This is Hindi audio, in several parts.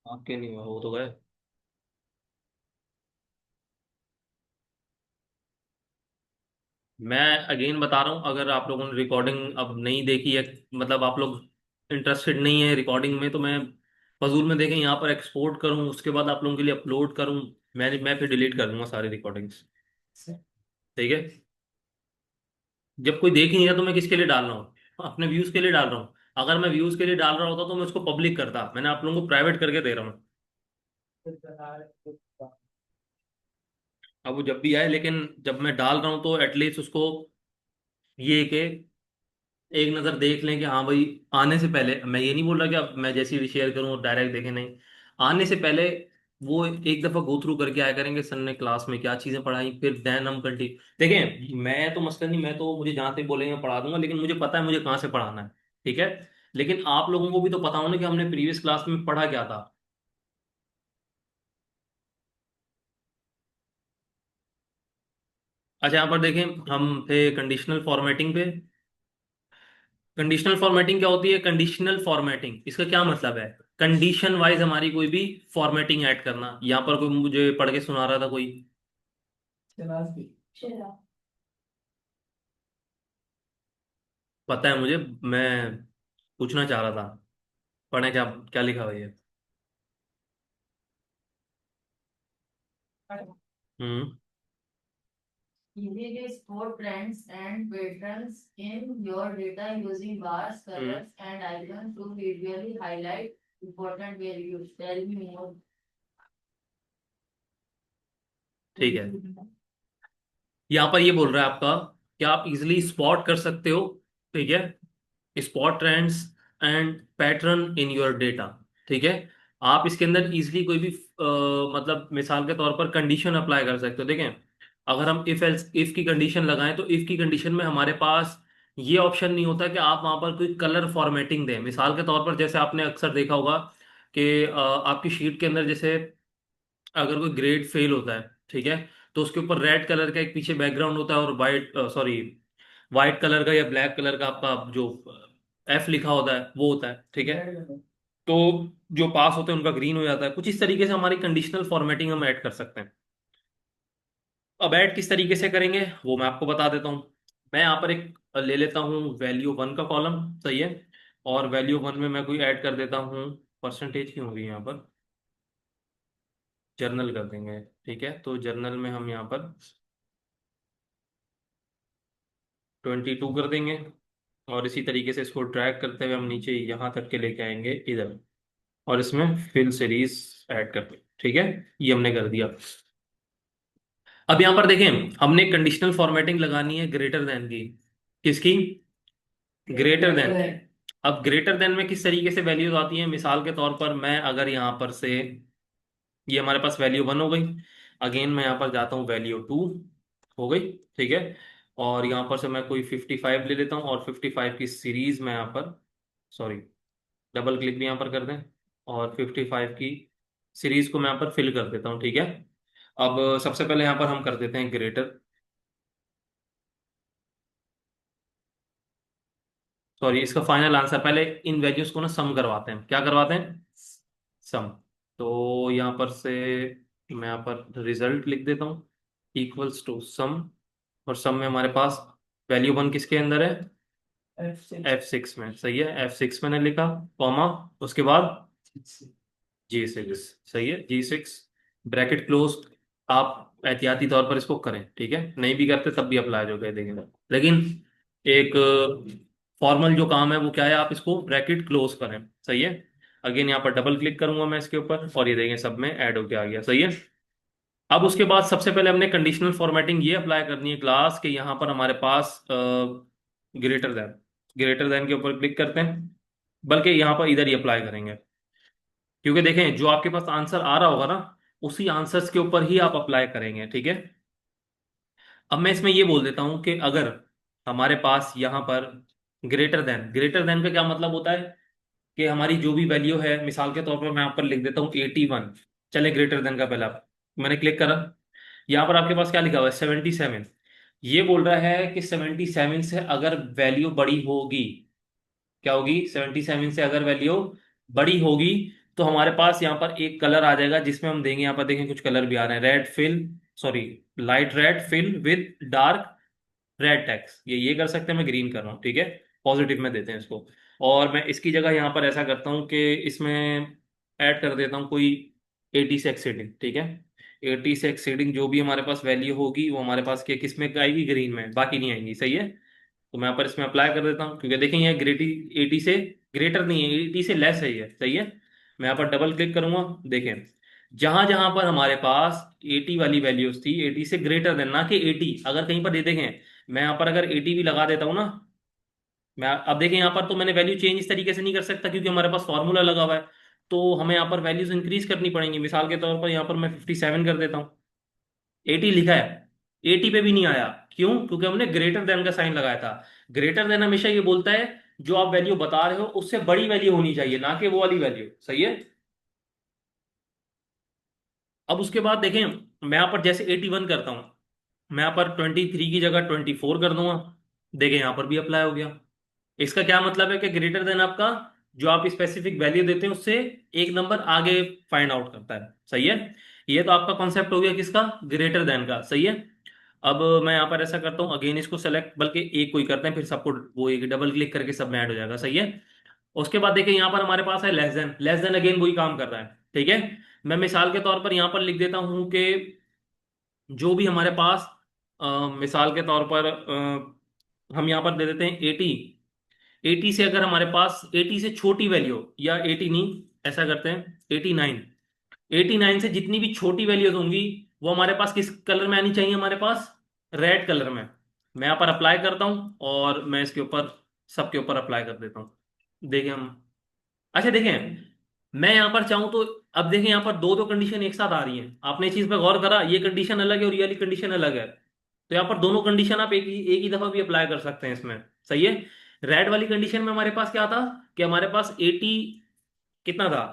आपके नहीं हुआ, हो तो गए। मैं अगेन बता रहा हूँ, अगर आप लोगों ने रिकॉर्डिंग अब नहीं देखी है, मतलब आप लोग इंटरेस्टेड नहीं है रिकॉर्डिंग में, तो मैं फजूल में देखें यहाँ पर एक्सपोर्ट करूँ, उसके बाद आप लोगों के लिए अपलोड करूँ। मैं फिर डिलीट कर दूंगा सारी रिकॉर्डिंग्स। ठीक है। जब कोई देख ही नहीं रहा तो मैं किसके लिए डाल रहा हूँ? अपने व्यूज के लिए डाल रहा हूँ। अगर मैं व्यूज के लिए डाल रहा होता तो मैं उसको पब्लिक करता, मैंने आप लोगों को प्राइवेट करके दे रहा हूँ। अब वो जब भी आए, लेकिन जब मैं डाल रहा हूँ तो एटलीस्ट उसको ये कि एक नज़र देख लें कि हाँ भाई, आने से पहले, मैं ये नहीं बोल रहा कि अब मैं जैसी भी शेयर करूँ और डायरेक्ट देखें, नहीं। आने से पहले वो एक दफ़ा गो थ्रू करके आया करेंगे सर ने क्लास में क्या चीज़ें पढ़ाई, फिर देन हम कंटिन्यू। देखें, मैं तो मसला नहीं, मैं तो मुझे जहाँ से बोलेंगे मैं पढ़ा दूंगा, लेकिन मुझे पता है मुझे कहाँ से पढ़ाना है। ठीक है। लेकिन आप लोगों को भी तो पता हो ना कि हमने प्रीवियस क्लास में पढ़ा क्या था। अच्छा, यहाँ पर देखें, हम थे कंडीशनल फॉर्मेटिंग पे। कंडीशनल फॉर्मेटिंग क्या होती है? कंडीशनल फॉर्मेटिंग इसका क्या मतलब है? कंडीशन वाइज हमारी कोई भी फॉर्मेटिंग ऐड करना। यहाँ पर कोई मुझे पढ़ के सुना रहा था कोई। पता है मुझे, मैं पूछना चाह रहा था। पढ़े क्या, क्या लिखा हुआ है? हम्म। Easy to spot trends and patterns in your data using bars, hmm. colors, and icons to visually highlight important values. Tell me more. ठीक है। यहाँ पर ये बोल रहा है आपका कि आप इजिली स्पॉट कर सकते हो। ठीक है। Spot trends and pattern in your data. ठीक है। आप इसके अंदर इजिली कोई भी मतलब मिसाल के तौर पर कंडीशन अप्लाई कर सकते हो। देखें, अगर हम इफ एल्स इफ की कंडीशन लगाएं तो इफ की कंडीशन में हमारे पास ये ऑप्शन नहीं होता कि आप वहां पर कोई कलर फॉर्मेटिंग दें। मिसाल के तौर पर जैसे आपने अक्सर देखा होगा कि आपकी शीट के अंदर जैसे अगर कोई ग्रेड फेल होता है, ठीक है, तो उसके ऊपर रेड कलर का एक पीछे बैकग्राउंड होता है, और वाइट सॉरी वाइट कलर का या ब्लैक कलर का आपका जो एफ लिखा होता है वो होता है। ठीक है। तो जो पास होते हैं उनका ग्रीन हो जाता है। कुछ इस तरीके से हमारी कंडीशनल फॉर्मेटिंग हम ऐड कर सकते हैं। अब ऐड किस तरीके से करेंगे वो मैं आपको बता देता हूँ। मैं यहाँ पर एक ले लेता हूँ वैल्यू वन का कॉलम। सही है। और वैल्यू वन में मैं कोई ऐड कर देता हूँ। परसेंटेज की होगी यहाँ पर, जर्नल कर देंगे। ठीक है, तो जर्नल में हम यहाँ पर 22 कर देंगे। और इसी तरीके से इसको ड्रैग करते हुए हम नीचे यहाँ तक के लेके आएंगे इधर, और इसमें फिल सीरीज ऐड कर दें। ठीक है, ये हमने कर दिया। अब यहाँ पर देखें, हमने कंडीशनल फॉर्मेटिंग लगानी है ग्रेटर देन की। किसकी? Greater than. अब ग्रेटर देन में किस तरीके से वैल्यूज आती हैं? मिसाल के तौर पर मैं अगर यहाँ पर से, ये हमारे पास वैल्यू वन हो गई। अगेन मैं यहाँ पर जाता हूँ, वैल्यू टू हो गई। ठीक है। और यहाँ पर से मैं कोई 55 ले लेता हूँ, और 55 की सीरीज मैं यहाँ पर, सॉरी, डबल क्लिक भी यहाँ पर कर दें, और 55 की सीरीज को मैं यहाँ पर फिल कर देता हूँ। ठीक है। अब सबसे पहले यहाँ पर हम कर देते हैं ग्रेटर, सॉरी, इसका फाइनल आंसर, पहले इन वैल्यूज को ना सम करवाते हैं। क्या करवाते हैं? सम। तो यहाँ पर से मैं यहाँ पर रिजल्ट लिख देता हूँ, इक्वल्स टू सम। और सम में हमारे पास वैल्यू वन किसके अंदर है? F6 में। सही है, F6 मैंने लिखा, कॉमा, उसके बाद G6। सही है, G6, ब्रैकेट क्लोज। आप एहतियाती तौर पर इसको करें, ठीक है, नहीं भी करते तब भी अप्लाई जो कह देंगे। लेकिन एक फॉर्मल जो काम है वो क्या है, आप इसको ब्रैकेट क्लोज करें। सही है। अगेन यहाँ पर डबल क्लिक करूंगा मैं इसके ऊपर, और ये देखें सब में ऐड होके आ गया। सही है। अब उसके बाद सबसे पहले हमने कंडीशनल फॉर्मेटिंग ये अप्लाई करनी है क्लास के, यहाँ पर हमारे पास ग्रेटर देन, ग्रेटर देन के ऊपर क्लिक करते हैं, बल्कि यहाँ पर इधर ही अप्लाई करेंगे, क्योंकि देखें जो आपके पास आंसर आ रहा होगा ना, उसी आंसर्स के ऊपर ही आप अप्लाई करेंगे। ठीक है। अब मैं इसमें ये बोल देता हूं कि अगर हमारे पास यहाँ पर ग्रेटर देन का क्या मतलब होता है कि हमारी जो भी वैल्यू है, मिसाल के तौर पर मैं यहाँ पर लिख देता हूँ 81। चले, ग्रेटर देन का पहला मैंने क्लिक करा, यहाँ पर आपके पास क्या लिखा हुआ है? 77। ये बोल रहा है कि 77 से अगर वैल्यू बड़ी होगी, क्या होगी? 77 से अगर वैल्यू बड़ी होगी तो हमारे पास यहाँ पर एक कलर आ जाएगा जिसमें हम देंगे, यहाँ पर देखें कुछ कलर भी आ रहे हैं, red fill, sorry, light red fill with dark red text, ये कर सकते हैं, मैं ग्रीन कर रहा हूँ, ठीक है, पॉजिटिव में देते हैं इसको। और मैं इसकी जगह यहाँ पर ऐसा करता हूँ कि इसमें ऐड कर देता हूँ कोई 80 से एक्सीडिंग, ठीक है, 80 से एक्सीडिंग जो भी हमारे पास वैल्यू होगी वो हमारे पास क्या किस में आएगी, ग्रीन में, बाकी नहीं आएंगी, सही है। तो मैं यहाँ पर इसमें अप्लाई कर देता हूँ, क्योंकि देखें ये ग्रेटी 80 से ग्रेटर नहीं है, 80 से लेस है, ये सही है। मैं यहाँ पर डबल क्लिक करूंगा, देखें जहां जहां पर हमारे पास 80 वाली वैल्यूज थी, 80 से ग्रेटर देन, ना कि 80, अगर कहीं पर दे देखें, मैं यहाँ पर अगर 80 भी लगा देता हूँ ना, मैं अब देखें यहाँ पर तो मैंने वैल्यू चेंज इस तरीके से नहीं कर सकता क्योंकि हमारे पास फॉर्मूला लगा हुआ है, तो हमें यहाँ पर वैल्यूज इंक्रीज करनी पड़ेंगी। मिसाल के तौर पर यहाँ पर मैं 57 कर देता हूँ, 80 लिखा है, 80 पे भी नहीं आया, क्यों? क्योंकि हमने ग्रेटर देन का साइन लगाया था। ग्रेटर देन हमेशा ये बोलता है जो आप वैल्यू बता रहे हो उससे बड़ी वैल्यू होनी चाहिए, ना कि वो वाली वैल्यू, सही है। अब उसके बाद देखें, मैं यहाँ पर जैसे 81 करता हूँ, मैं यहाँ पर 23 की जगह 24 कर दूंगा, देखें यहाँ पर भी अप्लाई हो गया। इसका क्या मतलब है कि ग्रेटर देन आपका जो आप स्पेसिफिक वैल्यू देते हैं उससे एक नंबर आगे फाइंड आउट करता है, सही है। ये तो आपका कॉन्सेप्ट हो गया किसका, ग्रेटर देन का, सही है। अब मैं यहाँ पर ऐसा करता हूँ, अगेन इसको सेलेक्ट, बल्कि एक कोई करते हैं फिर सबको, वो एक डबल क्लिक करके सब में ऐड हो जाएगा, सही है। उसके बाद देखिए यहाँ पर हमारे पास है less than, less than again वही काम कर रहा है, ठीक है। मैं मिसाल के तौर पर यहाँ पर लिख देता हूँ कि जो भी हमारे पास मिसाल के तौर पर हम यहाँ पर दे देते हैं 80, 80 से अगर हमारे पास 80 से छोटी वैल्यू, या 80 नहीं, ऐसा करते हैं 89, 89 से जितनी भी छोटी वैल्यूज होंगी वो हमारे पास किस कलर में आनी चाहिए, हमारे पास रेड कलर में। मैं यहाँ पर अप्लाई करता हूँ और मैं इसके ऊपर सबके ऊपर अप्लाई कर देता हूँ, देखें हम, अच्छा देखें, मैं यहाँ पर चाहूँ तो, अब देखें यहाँ पर दो दो कंडीशन एक साथ आ रही हैं, आपने इस चीज पर गौर करा, ये कंडीशन अलग है और ये वाली कंडीशन अलग है, तो यहाँ पर दोनों कंडीशन आप एक ही दफा भी अप्लाई कर सकते हैं इसमें, सही है। रेड वाली कंडीशन में हमारे पास क्या था कि हमारे पास 80 कितना था,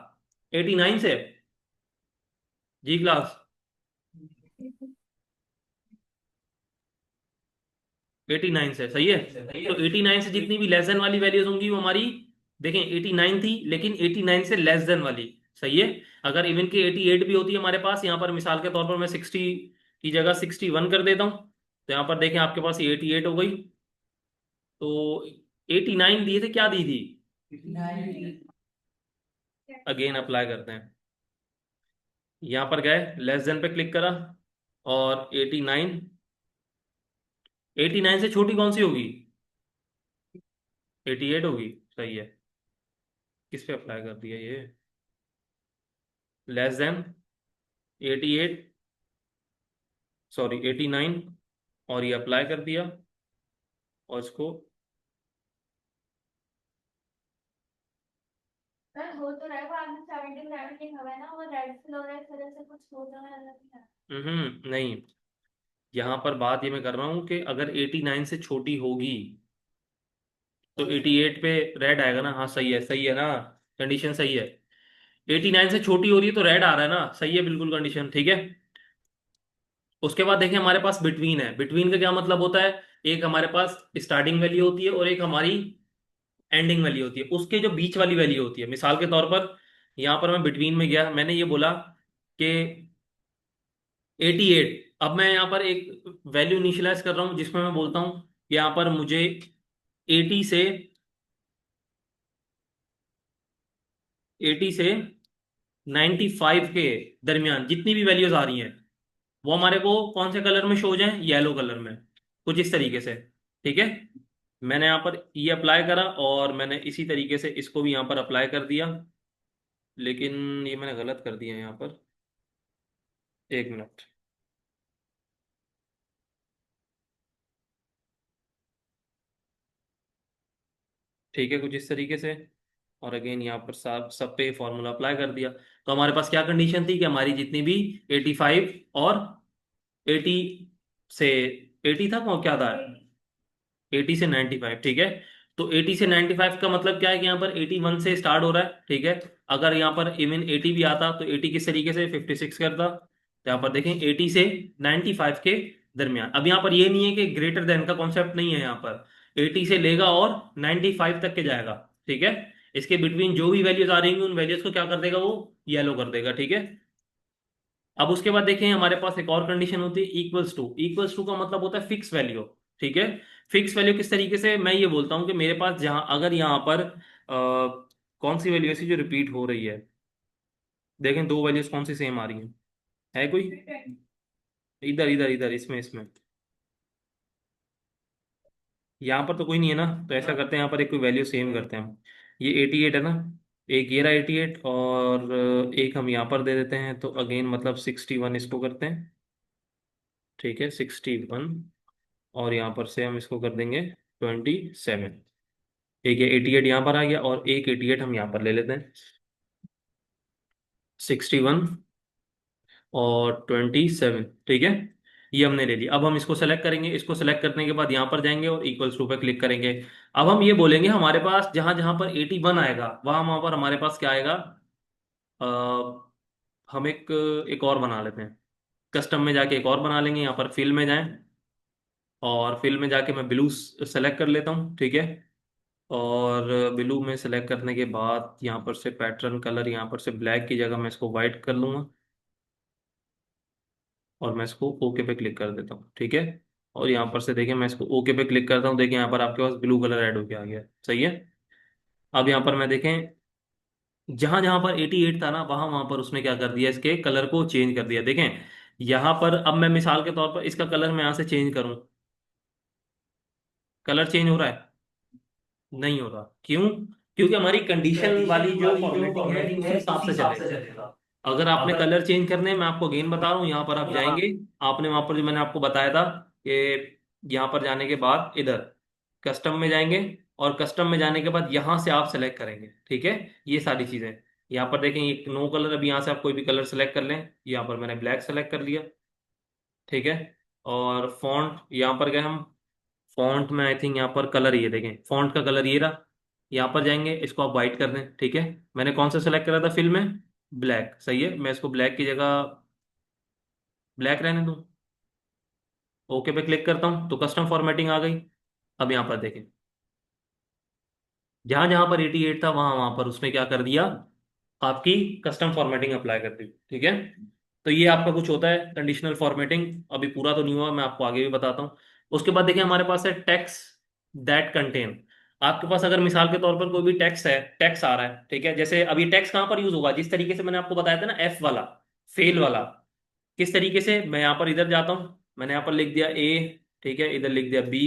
89 से, जी क्लास, 89 से, सही है। तो 89 से जितनी भी लेस देन वाली वैल्यूज होंगी वो हमारी, देखें 89 थी लेकिन 89 से लेस देन वाली, सही है। अगर इवन की 88 भी होती है हमारे पास, यहाँ पर मिसाल के तौर पर मैं 60 की जगह 61 कर देता हूँ, तो यहाँ पर देखें आपके पास 88 हो गई, तो 89 दिए थे, क्या दी थी, अगेन अप्लाई करते हैं, यहाँ पर गए लेस देन पे क्लिक करा, और 89, 89 से छोटी कौन सी होगी, 88 होगी, सही है। किस पे अप्लाई कर दिया ये, लेस देन 88, सॉरी 89, और ये अप्लाई कर दिया, और इसको, सर हो तो रहा है, बाद में 70 लिखा हुआ है ना, वो रेड फिल हो रहा है इस वजह से कुछ हो तो है। नहीं, यहाँ पर बात ये मैं कर रहा हूँ कि अगर 89 से छोटी होगी तो 88 पे रेड आएगा ना, हाँ सही है, सही है ना, कंडीशन सही है। 89 से छोटी हो रही है तो रेड आ रहा है ना, सही है बिल्कुल, कंडीशन ठीक है। उसके बाद देखें हमारे पास बिटवीन है, बिटवीन का क्या मतलब होता है, एक हमारे पास स्टार्टिंग वैल्यू होती है और एक हमारी एंडिंग वैल्यू होती है, उसके जो बीच वाली वैल्यू होती है, मिसाल के तौर पर यहाँ पर मैं बिटवीन में गया, मैंने ये बोला कि 88, अब मैं यहाँ पर एक वैल्यू इनिशियलाइज कर रहा हूँ जिसमें मैं बोलता हूँ यहाँ पर मुझे 80 से 80 से 95 के दरमियान जितनी भी वैल्यूज आ रही हैं वो हमारे को कौन से कलर में शो हो जाए, येलो कलर में, कुछ इस तरीके से, ठीक है। मैंने यहाँ पर ये अप्लाई करा और मैंने इसी तरीके से इसको भी यहाँ पर अप्लाई कर दिया, लेकिन ये मैंने गलत कर दिया यहाँ पर, एक मिनट, ठीक है, कुछ इस तरीके से, और अगेन यहाँ पर सब सब पे फॉर्मूला अप्लाई कर दिया। तो हमारे पास क्या कंडीशन थी कि हमारी जितनी भी 85 और 80 से, 80 था, कौन क्या था, 80 से 95, ठीक है। तो 80 से 95 का मतलब क्या है कि यहाँ पर 81 से स्टार्ट हो रहा है, ठीक है। अगर यहाँ पर इवन 80 भी आता तो 80 किस तरीके से 56 करता, तो यहाँ पर देखें 80 से 95 के दरमियान। अब यहाँ पर ये नहीं है कि ग्रेटर देन का कॉन्सेप्ट नहीं है, यहाँ पर 80 से लेगा और 95 तक के जाएगा, ठीक है। इसके बिटवीन जो भी वैल्यूज आ रही होंगी उन वैल्यूज को क्या कर देगा वो, येलो कर देगा, ठीक है। अब उसके बाद देखें हमारे पास एक और कंडीशन होती है इक्वल्स टू। इक्वल्स टू का मतलब होता है फिक्स वैल्यू, ठीक है। फिक्स वैल्यू किस तरीके से, मैं ये बोलता हूँ कि मेरे पास जहां अगर यहाँ पर कौन सी वैल्यू ऐसी जो रिपीट हो रही है, देखें दो वैल्यूज कौन सी सेम आ रही है कोई, इधर इधर इधर इसमें इसमें यहाँ पर तो कोई नहीं है ना, तो ऐसा करते हैं यहाँ पर एक कोई वैल्यू सेम करते हैं हम। ये 88 है ना, एक ये रहा 88, और एक हम यहाँ पर दे देते हैं, तो अगेन मतलब 61 इसको करते हैं, ठीक है 61। और यहाँ पर से हम इसको कर देंगे 27। एक ये 88 यहाँ पर आ गया, और एक 88 हम यहाँ पर ले लेते हैं, 61 और 27, ठीक है। ये हमने ले लिया। अब हम इसको सेलेक्ट करेंगे, इसको सेलेक्ट करने के बाद यहाँ पर जाएंगे और इक्वल्स टू पे क्लिक करेंगे। अब हम ये बोलेंगे हमारे पास जहां जहां पर 81 आएगा वहां वहां पर हमारे पास क्या आएगा, हम एक और बना लेते हैं, कस्टम में जाके एक और बना लेंगे, यहाँ पर फिल में जाएं, और फिल में जाके मैं ब्लू सेलेक्ट कर लेता हूँ, ठीक है। और ब्लू में सेलेक्ट करने के बाद यहाँ पर से पैटर्न कलर, यहाँ पर से ब्लैक की जगह मैं इसको वाइट कर लूँगा, और मैं इसको ओके पे क्लिक कर देता हूँ, ठीक है। और यहाँ पर से देखिए मैं इसको ओके पे क्लिक करता हूँ, देखिए यहाँ पर आपके पास ब्लू कलर ऐड होके आ गया, सही है। अब यहाँ पर मैं देखें जहां जहां पर 88 था ना वहां वहां पर उसने क्या कर दिया, इसके कलर को चेंज कर दिया, देखें। यहाँ पर अब मैं मिसाल के तौर पर इसका कलर मैं यहाँ से चेंज करूँ, कलर चेंज हो रहा है, नहीं हो रहा, क्यों? क्योंकि हमारी कंडीशन वाली जो फॉर्मेटिंग है उसी हिसाब से चलेगा। अगर आपने कलर चेंज करने हैं, मैं आपको अगेन बता रहा हूँ, यहाँ पर आप जाएंगे, आपने वहां पर जो मैंने आपको बताया था कि यहाँ पर जाने के बाद इधर कस्टम में जाएंगे, और कस्टम में जाने के बाद यहाँ से आप सेलेक्ट करेंगे, ठीक है। ये सारी चीजें यहाँ पर देखें, ये नो कलर, अभी यहाँ से आप कोई भी कलर सेलेक्ट कर लें, यहाँ पर मैंने ब्लैक सेलेक्ट कर लिया, ठीक है। और फॉन्ट यहाँ पर गए हम, फॉन्ट में आई थिंक यहाँ पर कलर ये देखें, फॉन्ट का कलर ये रहा। यहाँ पर जाएंगे, इसको आप वाइट कर दें, ठीक है। मैंने कौन सा सेलेक्ट करा था फिल में, ब्लैक, सही है। मैं इसको ब्लैक की जगह ब्लैक रहने दूं, ओके पे क्लिक करता हूँ, तो कस्टम फॉर्मेटिंग आ गई। अब यहाँ पर देखें जहां जहां पर 88 था वहां वहां पर उसने क्या कर दिया, आपकी कस्टम फॉर्मेटिंग अप्लाई कर दी, ठीक है। तो ये आपका कुछ होता है कंडीशनल फॉर्मेटिंग, अभी पूरा तो नहीं हुआ, मैं आपको आगे भी बताता हूँ। उसके बाद देखिए हमारे पास है टेक्स्ट दैट कंटेन। आपके पास अगर मिसाल के तौर पर कोई भी टेक्स्ट है, टेक्स्ट आ रहा है, ठीक है, जैसे अब ये टेक्स्ट कहाँ पर यूज होगा, जिस तरीके से मैंने आपको बताया था ना एफ वाला, फेल वाला, किस तरीके से, मैं यहाँ पर इधर जाता हूँ, मैंने यहाँ पर लिख दिया ए, ठीक है, इधर लिख दिया बी,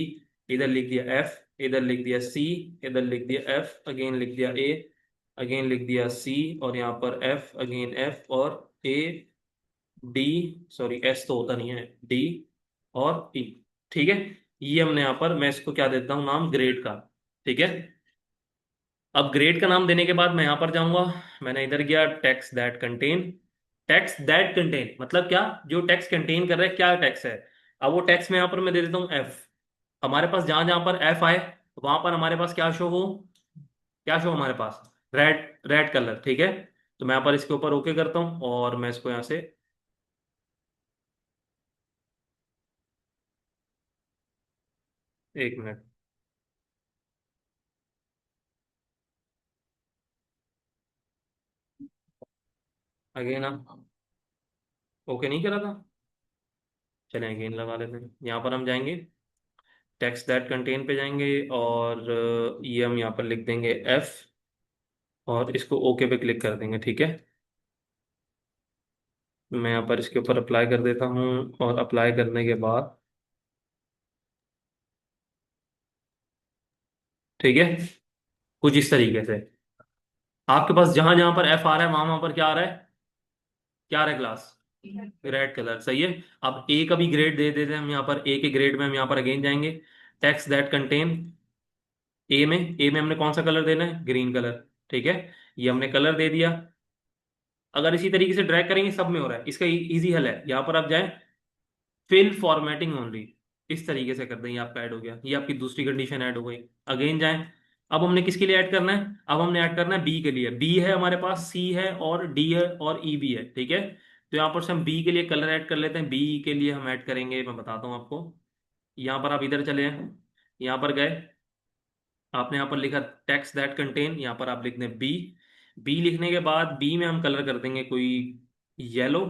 इधर लिख दिया एफ, इधर लिख दिया सी, इधर लिख दिया एफ, अगेन लिख दिया ए, अगेन लिख दिया सी, और यहाँ पर एफ, अगेन एफ, और ए, डी, सॉरी एस तो होता नहीं है, डी और ई, ठीक है। ये हमने यहाँ पर, मैं इसको क्या देता हूँ नाम, ग्रेड का, ठीक है। अब ग्रेड का नाम देने के बाद मैं यहाँ पर जाऊंगा, मैंने इधर गया text that contain. Text that contain मतलब क्या, जो टेक्स्ट कंटेन कर रहा है क्या टेक्स्ट है। अब वो टेक्स्ट में यहाँ पर मैं दे देता हूँ एफ। हमारे पास जहां जहां पर एफ आए वहां पर हमारे पास क्या शो हो, क्या शो हमारे पास, रेड, रेड कलर, ठीक है। तो मैं यहाँ पर इसके ऊपर ओके करता हूँ, और मैं इसको यहाँ से, एक मिनट, अगेन आप ओके नहीं करा था, चलें अगेन लगा लेते हैं। यहाँ पर हम जाएंगे, टेक्स्ट दैट कंटेन पे जाएंगे, और ये हम यहाँ पर लिख देंगे एफ, और इसको ओके पे क्लिक कर देंगे, ठीक है। मैं यहाँ पर इसके ऊपर अप्लाई कर देता हूँ, और अप्लाई करने के बाद, ठीक है, कुछ इस तरीके से आपके पास जहां जहां पर एफ आ रहा है वहां वहां पर क्या आ रहा है, क्या आ रहा है क्लास, रेड कलर, सही है। अब ए का भी ग्रेड दे देते हैं हम, यहाँ पर ए के ग्रेड में हम यहाँ पर अगेन जाएंगे, टेक्स्ट दैट कंटेन, ए में हमने कौन सा कलर देना है, ग्रीन कलर, ठीक है। ये हमने कलर दे दिया। अगर इसी तरीके से ड्रैग करेंगे सब में हो रहा है, इसका इजी हल है, यहाँ पर आप जाएं, फिल फॉर्मेटिंग ओनली, इस तरीके से कर दें, ये आपका ऐड हो गया, ये आपकी दूसरी कंडीशन ऐड हो गई। अगेन जाएं, अब हमने किसके लिए ऐड करना है, अब हमने ऐड करना है बी के लिए। बी है हमारे पास, सी है, और डी है, और ई भी है, ठीक है। तो यहाँ पर से हम बी के लिए कलर ऐड कर लेते हैं। बी के लिए हम ऐड करेंगे, मैं बताता हूँ आपको, यहाँ पर आप इधर चले हैं, यहाँ पर गए, आपने यहाँ पर लिखा टेक्स्ट दैट कंटेन, यहाँ पर आप लिख दें बी। बी लिखने के बाद बी में हम कलर कर देंगे कोई येलो,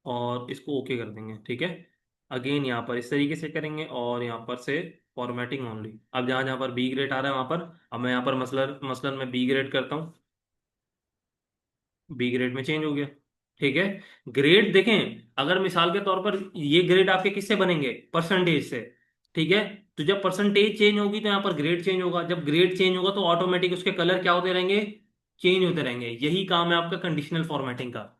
और इसको ओके कर देंगे, ठीक है। अगेन यहाँ पर इस तरीके से करेंगे, और यहाँ पर से फॉर्मेटिंग ओनली। अब जहाँ जहाँ पर बी ग्रेड आ रहा है वहाँ पर, अब मैं यहाँ पर मसलन मसलन मैं बी ग्रेड करता हूँ, बी ग्रेड में चेंज हो गया, ठीक है। ग्रेड देखें, अगर मिसाल के तौर पर ये ग्रेड आपके किससे बनेंगे, परसेंटेज से, ठीक है। तो जब परसेंटेज चेंज होगी तो यहाँ पर ग्रेड चेंज होगा, जब ग्रेड चेंज होगा तो ऑटोमेटिक उसके कलर क्या होते रहेंगे, चेंज होते रहेंगे। यही काम है आपका कंडीशनल फॉर्मेटिंग का,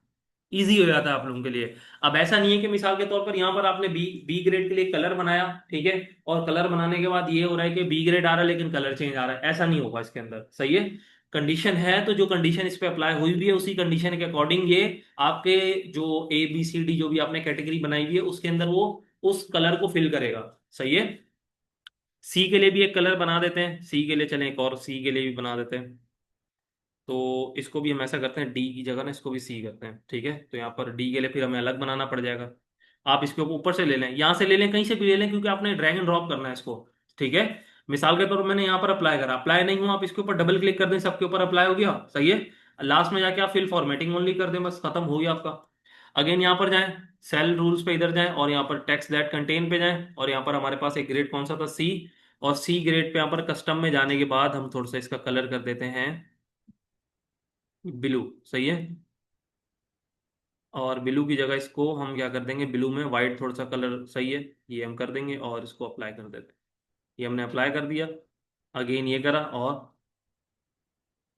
इजी हो जाता है आप लोगों के लिए। अब ऐसा नहीं है कि मिसाल के तौर पर यहाँ पर आपने बी बी ग्रेड के लिए कलर बनाया, ठीक है, और कलर बनाने के बाद ये हो रहा है कि बी ग्रेड आ रहा है लेकिन कलर चेंज आ रहा है, ऐसा नहीं होगा इसके अंदर, सही है। कंडीशन है तो जो कंडीशन इस पे अप्लाई हुई भी है उसी कंडीशन के अकॉर्डिंग ये आपके जो ए बी सी डी जो भी आपने कैटेगरी बनाई हुई है उसके अंदर वो उस कलर को फिल करेगा, सही है। सी के लिए भी एक कलर बना देते हैं, सी के लिए चलें एक और सी के लिए भी बना देते हैं। तो इसको भी हम ऐसा करते हैं, डी की जगह ना इसको भी सी करते हैं, ठीक है। तो यहाँ पर डी के लिए फिर हमें अलग बनाना पड़ जाएगा। आप इसके ऊपर से ले लें, यहाँ से ले लें, कहीं से भी ले लें, क्योंकि आपने ड्रैग एंड ड्रॉप करना है इसको, ठीक है। मिसाल के तौर पर मैंने यहाँ पर अप्लाई करा, अप्लाई नहीं हुआ, आप इसके ऊपर डबल क्लिक कर दें, सबके ऊपर अप्लाई हो गया, सही है। लास्ट में जाके आप फिल फॉर्मेटिंग ओनली कर दें, बस खत्म हो गया आपका। अगेन यहाँ पर जाएं, सेल रूल्स पे इधर जाएं, और यहाँ पर टेक्स्ट दैट कंटेन पे जाएं, और यहाँ पर हमारे पास एक ग्रेड कौन सा था, सी। और सी ग्रेड पे यहाँ पर कस्टम में जाने के बाद हम थोड़ा सा इसका कलर कर देते हैं ब्लू, सही है। और ब्लू की जगह इसको हम क्या कर देंगे, ब्लू में वाइट थोड़ा सा कलर, सही है। ये हम कर देंगे और इसको अप्लाई कर देते हैं। ये हमने अप्लाई कर दिया, अगेन ये करा, और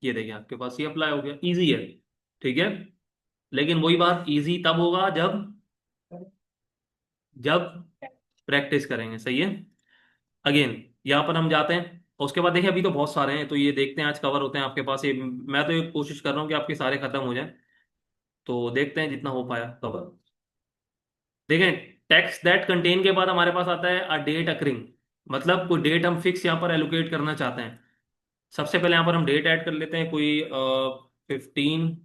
ये देखिए आपके पास ये अप्लाई हो गया, इजी है, ठीक है। लेकिन वही बात, इजी तब होगा जब जब प्रैक्टिस करेंगे, सही है। अगेन यहाँ पर हम जाते हैं, और उसके बाद देखिए अभी तो बहुत सारे हैं, तो ये देखते हैं आज कवर होते हैं आपके पास ये। मैं तो ये कोशिश कर रहा हूँ कि आपके सारे खत्म हो जाएं, तो देखते हैं जितना हो पाया कवर। देखें, टेक्स्ट दैट कंटेन के बाद हमारे पास आता है अ डेट अकरिंग, मतलब कोई डेट हम फिक्स यहाँ पर एलोकेट करना चाहते हैं। सबसे पहले यहाँ पर हम डेट ऐड कर लेते हैं कोई 15।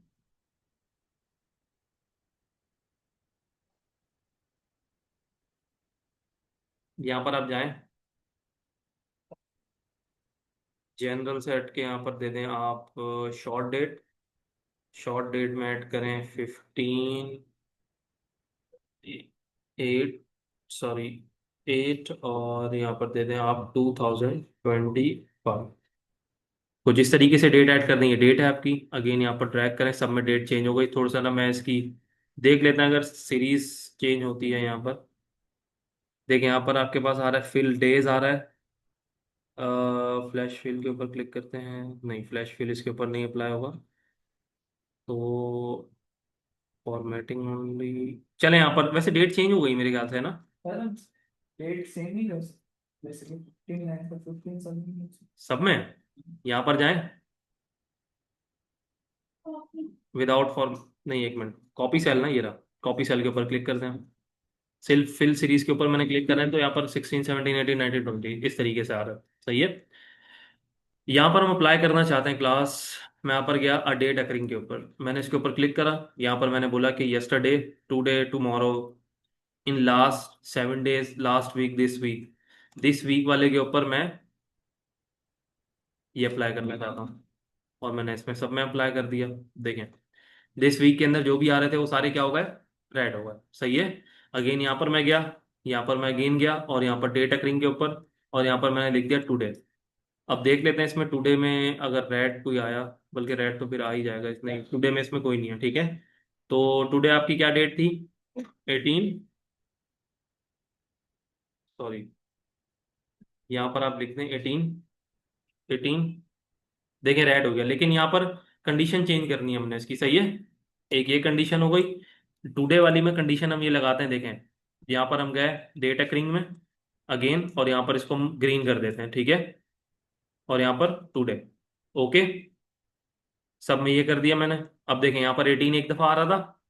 यहाँ पर आप जाएं, जनरल से हट के यहाँ पर दे दें आप शॉर्ट डेट। शॉर्ट डेट में ऐड करें 15 8, सॉरी 8, और यहाँ पर दे दें आप 2025। कुछ इस तरीके से डेट ऐड कर देंगे, डेट है आपकी। अगेन यहाँ पर ड्रैग करें, सब में डेट चेंज हो गई। थोड़ा सा ना मैं इसकी देख लेते हैं अगर सीरीज चेंज होती है यहाँ पर। देखिए यहाँ पर आपके पास आ रहा है फिल डेज आ रहा है। फ्लैश फिल के ऊपर क्लिक करते हैं, नहीं फ्लैश फिल इसके ऊपर नहीं अप्लाई होगा, तो फॉर्मेटिंग ओनली। चले यहाँ पर, वैसे डेट चेंज हो गई मेरे ख्याल से, है ना। डेट सेम ही है बेसिकली 15 9 पर 15 समथिंग। सब में यहाँ पर जाएं, विदाउट फॉर्म, नहीं एक मिनट, कॉपी सेल ना, ये रहा, कॉपी सेल के ऊपर क्लिक करते हैं। सिर्फ फिल सीरीज के ऊपर मैंने क्लिक करा है, तो यहाँ पर 16 17 18 19 20 इस तरीके से आ रहा है, सही है। यहाँ पर हम अप्लाई करना चाहते हैं क्लास। मैं यहाँ पर गया अ डेट अकरिंग के ऊपर, मैंने इसके ऊपर क्लिक करा। यहाँ पर मैंने बोला कि yesterday, today, tomorrow, in last 7 days, last week, this week. This week वाले के ऊपर मैं ये अप्लाई करना चाहता हूँ, और मैंने इसमें सब में अप्लाई कर दिया। देखें, दिस वीक के अंदर जो भी आ रहे थे वो सारे क्या हो गए, रेड हो गए, सही है। अगेन यहाँ पर मैं गया, यहाँ पर मैं अगेन गया, और यहाँ पर डेट अकरिंग के ऊपर, और यहाँ पर मैंने लिख दिया टुडे। अब देख लेते हैं इसमें टुडे में अगर रेड कोई आया, बल्कि रेड तो फिर आ ही जाएगा, इसमें टुडे में इसमें कोई नहीं है, ठीक है। तो टुडे आपकी क्या डेट थी, 18, सॉरी, यहाँ पर आप लिख दें 18, 18। देखिए रेड हो गया, लेकिन यहाँ पर कंडीशन चेंज करनी है हमने इसकी, सही है। एक ये कंडीशन हो गई, टुडे वाली में कंडीशन हम ये लगाते हैं, देखें यहाँ पर हम गए डेट अकरिंग में अगेन, और यहाँ पर इसको हम ग्रीन कर देते हैं, ठीक है। और यहाँ पर टुडे, ओके, सब में ये कर दिया मैंने। अब देखें यहाँ पर 18 एक दफा आ रहा था,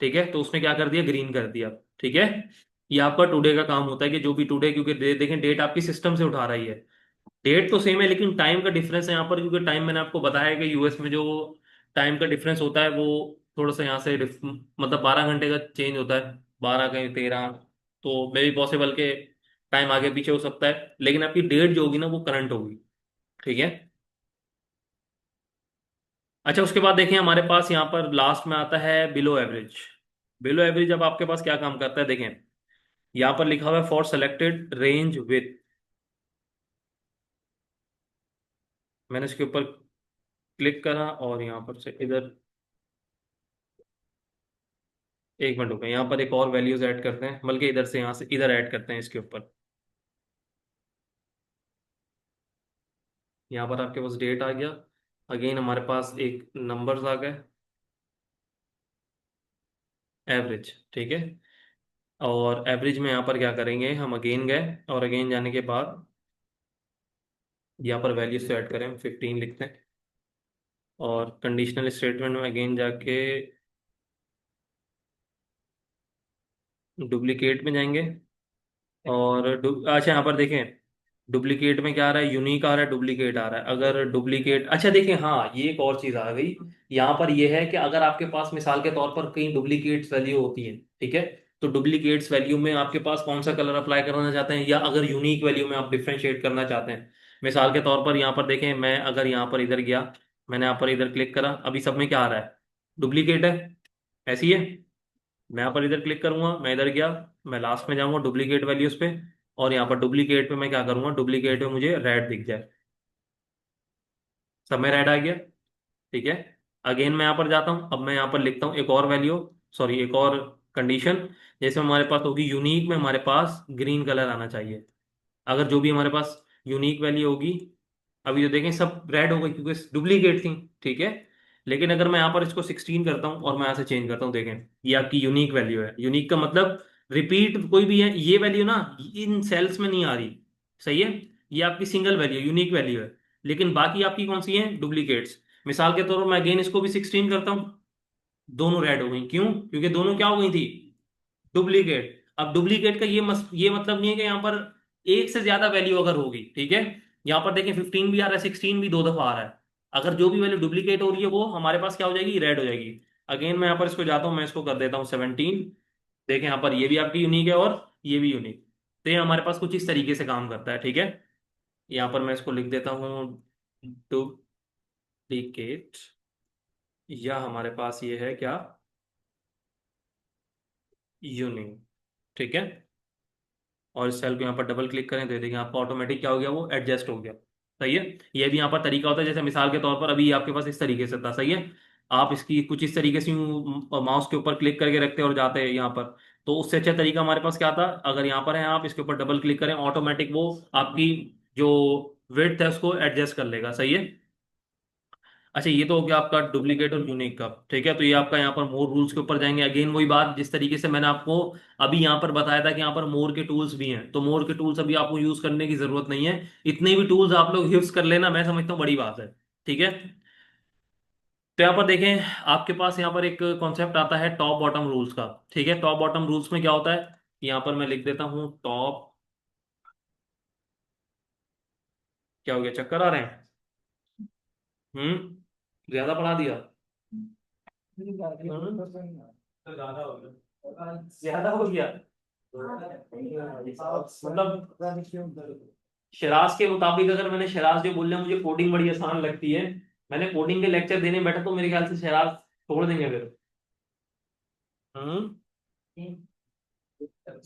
ठीक है, तो उसने क्या कर दिया, ग्रीन कर दिया, ठीक है। ये आपका टुडे का काम होता है कि जो भी टुडे, क्योंकि देखें डेट आपकी सिस्टम से उठा रही है। डेट तो सेम है लेकिन टाइम का डिफरेंस है यहाँ पर, क्योंकि टाइम मैंने आपको बताया है कि यूएस में जो टाइम का डिफरेंस होता है वो थोड़ा सा यहाँ से मतलब 12 घंटे का चेंज होता है, 12 कहीं 13। तो मे भी पॉसिबल के टाइम आगे पीछे हो सकता है, लेकिन आपकी डेट जो होगी ना वो करंट होगी। ठीक है। अच्छा, उसके बाद देखें हमारे पास यहाँ पर लास्ट में आता है बिलो एवरेज। बिलो एवरेज अब आपके पास क्या काम करता है देखें, यहाँ पर लिखा हुआ है फॉर सेलेक्टेड रेंज विथ। मैंने इसके ऊपर क्लिक करा और यहाँ पर से इधर, एक मिनट रुके, यहाँ पर एक और वैल्यूज ऐड करते हैं, बल्कि इधर से यहाँ से इधर ऐड करते हैं इसके ऊपर। यहाँ पर आपके पास डेट आ गया, अगेन हमारे पास एक नंबर्स आ गए, एवरेज। ठीक है। और एवरेज में यहाँ पर क्या करेंगे, हम अगेन गए और अगेन जाने के बाद यहाँ पर वैल्यूज तो ऐड करें, हम 15 लिखते हैं। और कंडीशनल स्टेटमेंट में अगेन जाके डुप्लीकेट में जाएंगे। और अच्छा यहाँ पर देखें, डुप्लीकेट में क्या आ रहा है, यूनिक आ रहा है, डुप्लीकेट आ रहा है। अगर डुप्लीकेट, अच्छा देखें, हाँ ये एक और चीज़ आ गई यहाँ पर, ये है कि अगर आपके पास मिसाल के तौर पर कई डुप्लीकेट्स वैल्यू होती है, ठीक है, तो डुप्लीकेट्स वैल्यू में आपके पास कौन सा कलर अप्लाई करना चाहते हैं, या अगर यूनिक वैल्यू में आप डिफ्रेंशिएट करना चाहते हैं। मिसाल के तौर पर यहाँ पर देखें, मैं अगर यहाँ पर इधर गया, मैंने यहाँ पर इधर क्लिक करा, अभी सब में क्या आ रहा है, डुप्लीकेट है, ऐसी है। मैं यहाँ पर इधर क्लिक करूंगा, मैं इधर गया, मैं लास्ट में जाऊंगा डुप्लीकेट वैल्यूज पे, और यहाँ पर डुप्लीकेट पे मैं क्या करूंगा, डुप्लीकेट पे मुझे रेड दिख जाए, सब में रेड आ गया। ठीक है। अगेन मैं यहाँ पर जाता हूँ, अब मैं यहाँ पर लिखता हूँ एक और वैल्यू, सॉरी एक और कंडीशन। जैसे हमारे पास होगी यूनिक में, हमारे पास ग्रीन कलर आना चाहिए। अगर जो भी हमारे पास यूनिक वैल्यू होगी, अभी जो देखें सब रेड हो गई क्योंकि डुप्लीकेट थी। ठीक है। लेकिन अगर मैं यहाँ पर इसको 16 करता हूँ और मैं यहाँ से चेंज करता हूँ, देखें ये आपकी यूनिक वैल्यू है। यूनिक का मतलब रिपीट कोई भी है, ये वैल्यू ना इन सेल्स में नहीं आ रही, सही है, ये आपकी सिंगल वैल्यू यूनिक वैल्यू है। लेकिन बाकी आपकी कौन सी है, डुप्लीकेट्स। मिसाल के तौर पर मैं अगेन इसको भी 16 करता हूँ, दोनों रेड हो गई, क्यों, क्योंकि दोनों क्या हो गई थी, डुप्लीकेट। अब डुप्लीकेट का ये मतलब नहीं है कि यहाँ पर एक से ज्यादा वैल्यू अगर होगी, ठीक है, यहाँ पर देखें 15 भी आ रहा है, 16 भी दो दफा आ रहा है, अगर जो भी वैल्यू डुप्लीकेट हो रही है वो हमारे पास क्या हो जाएगी, रेड हो जाएगी। अगेन मैं यहाँ पर इसको जाता हूँ, मैं इसको कर देता हूँ 17। देखें यहाँ पर ये भी आपकी यूनिक है और ये भी यूनिक, तो ये हमारे पास कुछ इस तरीके से काम करता है। ठीक है। यहाँ पर मैं इसको लिख देता हूँ डुप्लीकेट, या हमारे पास ये है क्या, यूनिक। ठीक है। और इस सेल को यहाँ पर डबल क्लिक करें तो ये देखिए आपका ऑटोमेटिक क्या हो गया, वो एडजस्ट हो गया। सही है। ये भी यहाँ पर तरीका होता है, जैसे मिसाल के तौर पर अभी आपके पास इस तरीके से था, सही है, आप इसकी कुछ इस तरीके से माउस के ऊपर क्लिक करके रखते और जाते हैं यहाँ पर, तो उससे अच्छा तरीका हमारे पास क्या था, अगर यहाँ पर है आप इसके ऊपर डबल क्लिक करें, ऑटोमेटिक वो आपकी जो विड्थ है उसको एडजस्ट कर लेगा। सही है। अच्छा, ये तो हो गया आपका डुप्लीकेट और यूनिक का। ठीक है, तो ये आपका यहाँ पर मोर रूल्स के ऊपर जाएंगे, अगेन वही बात जिस तरीके से मैंने आपको अभी यहाँ पर बताया था कि यहाँ पर मोर के टूल्स भी हैं, तो मोर के टूल्स अभी आपको यूज करने की जरूरत नहीं है। इतने भी टूल्स आप लोग यूज कर लेना, मैं समझता हूँ बड़ी बात है। ठीक है। तो यहाँ पर देखें, आपके पास यहाँ पर एक कॉन्सेप्ट आता है टॉप बॉटम रूल्स का। ठीक है, टॉप बॉटम रूल्स में क्या होता है, यहाँ पर मैं लिख देता हूँ टॉप, क्या हो गया, चक्कर आ रहे हैं, ज्यादा पढ़ा दिया, तो ज्यादा हो गया, ज्यादा हो गया, मतलब शराज के मुताबिक अगर मैंने, शराज जो बोल रहे हैं मुझे कोडिंग बड़ी आसान लगती है, मैंने कोडिंग के लेक्चर देने बैठा तो मेरे ख्याल से शराज छोड़ देंगे फिर। हम्म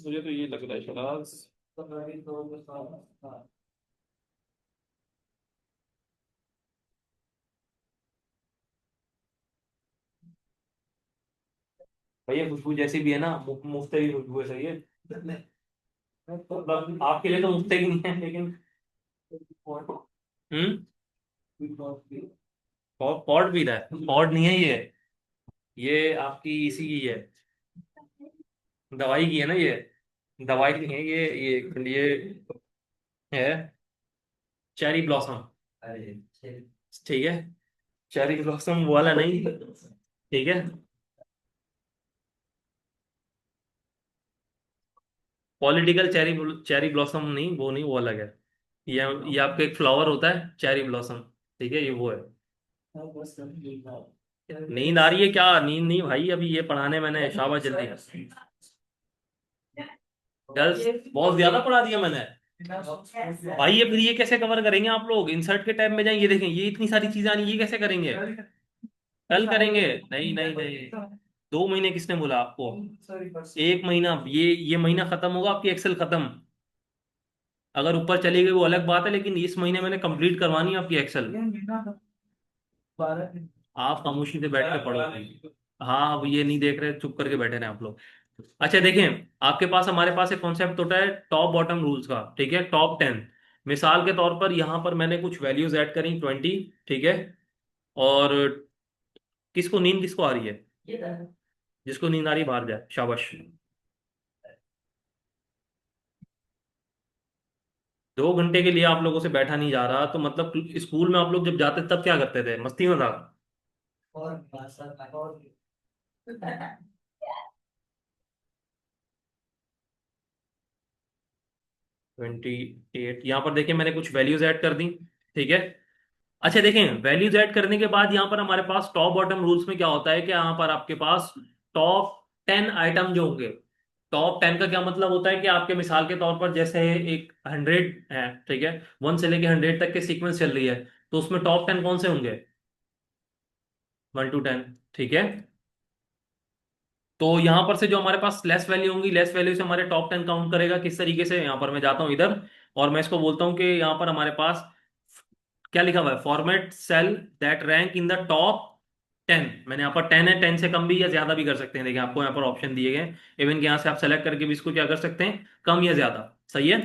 मुझे तो ये लग रहा है शराज। भैया खुशबू जैसी भी है ना, मुफ्त की खुशबू है, सही है। मतलब आपके लिए तो मुफ्त की नहीं है, लेकिन हम्म पॉड भी रहा है, पॉड नहीं है ये आपकी इसी की है, दवाई की है ना ये, दवाई की नहीं है ये है चेरी ब्लॉसम। ठीक है, चेरी ब्लॉसम वाला नहीं, ठीक है, पॉलिटिकल चेरी, चेरी ब्लॉसम नहीं, वो नहीं, वो अलग है। ये आपका एक फ्लावर होता है चेरी ब्लॉसम, ठीक है, ये वो है। नींद आ रही है क्या, नींद नहीं भाई, अभी ये पढ़ाने मैंने, शाबाश जल्दी। गर्ल्स बहुत ज्यादा पढ़ा दिया मैंने भाई। ये फिर ये कैसे कवर करेंगे आप लोग? इंसर्ट के टैब में जाएं, ये देखें, ये इतनी सारी चीजें आनी, ये कैसे करेंगे? कल करेंगे? नहीं नहीं नहीं, 2 महीने किसने बोला आपको? एक महीना, ये महीना खत्म होगा आपकी एक्सेल खत्म। अगर ऊपर चली गई वो अलग बात है, लेकिन इस महीने मैंने कंप्लीट करवानी है आपकी एक्सेल। आप खामोशी से बैठ के पढ़ो। हाँ, अब ये नहीं देख रहे, चुप करके बैठे रहे आप लोग। अच्छा देखें, आपके पास, हमारे पास एक कॉन्सेप्ट होता है टॉप बॉटम रूल्स का, ठीक है, टॉप 10। मिसाल के तौर पर यहाँ पर मैंने कुछ वैल्यूज ऐड करी 20, ठीक है। और किसको नींद किसको आ रही है? जिसको नींद आ रही है बाहर जाए, शाबाश। 2 घंटे के लिए आप लोगों से बैठा नहीं जा रहा, तो मतलब स्कूल में आप लोग जब जाते तब क्या करते थे? मस्ती मजाक? 28, यहाँ पर देखिए मैंने कुछ वैल्यूज ऐड कर दी, ठीक है। अच्छा देखें, वैल्यूज ऐड करने के बाद यहाँ पर हमारे पास टॉप बॉटम रूल्स में क्या होता है कि यहाँ पर आपके पास टॉप 10 आइटम जो होंगे। टॉप 10 का क्या मतलब होता है कि आपके मिसाल के तौर पर जैसे एक 100 है, ठीक है, 1 से लेके 100 तक के सीक्वेंस चल रही है, तो उसमें टॉप 10 कौन से होंगे? 1 to 10, ठीक है। तो यहां पर से जो हमारे पास लेस वैल्यू होंगी, लेस वैल्यू से हमारे टॉप 10 काउंट करेगा। किस तरीके से? यहाँ पर मैं जाता हूँ इधर, और मैं इसको बोलता हूँ कि यहाँ पर हमारे पास क्या लिखा हुआ है? Format cell that rank in the top 10। मैंने यहाँ पर 10 है, 10 से कम भी या ज्यादा भी कर सकते हैं। देखिए आपको यहाँ पर ऑप्शन दिए गए, इवन कि यहाँ से आप सेलेक्ट करके भी इसको क्या कर सकते हैं, कम या ज्यादा, सही है।